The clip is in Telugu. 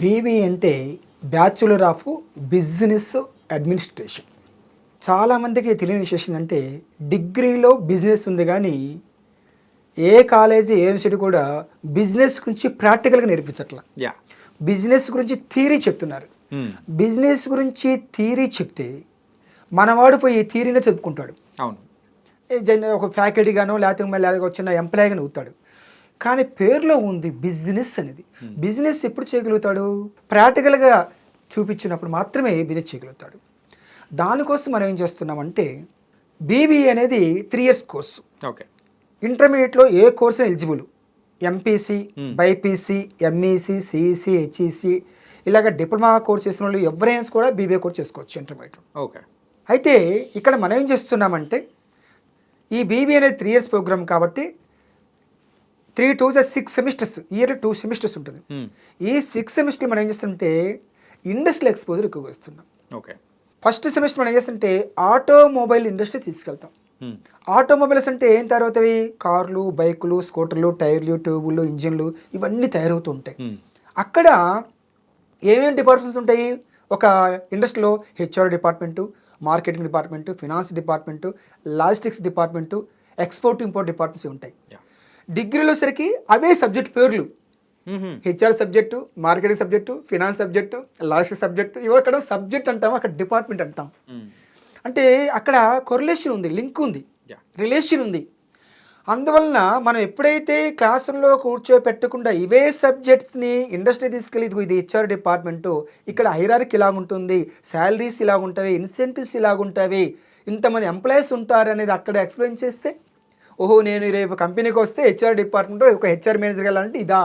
బీబీ అంటే బ్యాచులర్ ఆఫ్ బిజినెస్ అడ్మినిస్ట్రేషన్. చాలామందికి తెలియని విశేషం అంటే డిగ్రీలో బిజినెస్ ఉంది కానీ ఏ కాలేజీ ఏ యూనివర్సిటీ కూడా బిజినెస్ గురించి ప్రాక్టికల్గా నేర్పించట్ల. బిజినెస్ గురించి థియరీ చెప్తున్నారు. బిజినెస్ గురించి థియరీ చెప్తే మనవాడు పోయి థియరీనే చెప్పుకుంటాడు. అవును, ఒక ఫ్యాకల్టీగానో లేకపోతే మళ్ళీ వచ్చిన ఎంప్లాయీగానో అవుతాడు. కానీ పేరులో ఉంది బిజినెస్ అనేది. బిజినెస్ ఎప్పుడు చేయగలుగుతాడు? ప్రాక్టికల్గా చూపించినప్పుడు మాత్రమే బిజినెస్ చేయగలుగుతాడు. దానికోసం మనం ఏం చేస్తున్నామంటే బీబీఏ అనేది 3 years కోర్సు. ఓకే, ఇంటర్మీడియట్లో ఏ course eligible, MPC, BiPC, MEC, CEC, HEC ఇలాగ డిప్లొమా కోర్స్ చేసిన వాళ్ళు ఎవరైనా కూడా బీబీఏ కోర్స్ చేసుకోవచ్చు ఇంటర్మీడియట్లో. ఓకే, అయితే ఇక్కడ మనం ఏం చేస్తున్నామంటే ఈ బీబీఏ అనేది 3 years ప్రోగ్రామ్ కాబట్టి 3 to 6 సెమిస్టర్స్, ఇయర్లీ 2 సెమిస్టర్స్ ఉంటుంది. ఈ 6 సెమిస్టర్లు మనం ఏం చేస్తుంటే ఇండస్ట్రియల్ ఎక్స్పోజర్ ఎక్కువగా ఇస్తున్నాం. ఓకే, ఫస్ట్ సెమిస్టర్ మనం ఏం చేస్తుంటే ఆటోమొబైల్ ఇండస్ట్రీ తీసుకెళ్తాం. ఆటోమొబైల్స్ అంటే ఏం తయారవుతాయి? కార్లు, బైకులు, స్కూటర్లు, టైర్లు, ట్యూబులు, ఇంజిన్లు ఇవన్నీ తయారవుతూ ఉంటాయి. అక్కడ ఏమేమి డిపార్ట్మెంట్స్ ఉంటాయి? ఒక ఇండస్ట్రీలో HR department, marketing department, finance department, logistics department, export import departments ఉంటాయి. డిగ్రీలో సరికి అవే సబ్జెక్ట్ పేర్లు, HR subject, marketing subject, finance subject, logistics subject, ఇవి అక్కడ సబ్జెక్ట్ అంటాం, అక్కడ డిపార్ట్మెంట్ అంటాం. అంటే అక్కడ కొరిలేషన్ ఉంది, లింక్ ఉంది, రిలేషన్ ఉంది. అందువలన మనం ఎప్పుడైతే క్లాసుల్లో కూర్చోపెట్టకుండా ఇవే సబ్జెక్ట్స్ని ఇండస్ట్రీ తీసుకెళ్ళి ఇది హెచ్ఆర్ డిపార్ట్మెంటు, ఇక్కడ హైరార్కీ ఇలాగుంటుంది, శాలరీస్ ఇలాగుంటాయి, ఇన్సెంటివ్స్ ఇలాగుంటాయి, ఇంతమంది ఎంప్లాయీస్ ఉంటారు అనేది అక్కడ ఎక్స్ప్లెయిన్ చేస్తే, ఓహో నేను రేపు కంపెనీకి వస్తే హెచ్ఆర్ డిపార్ట్మెంట్ ఒక హెచ్ఆర్ మేనేజర్ వెళ్ళాలంటే ఇదా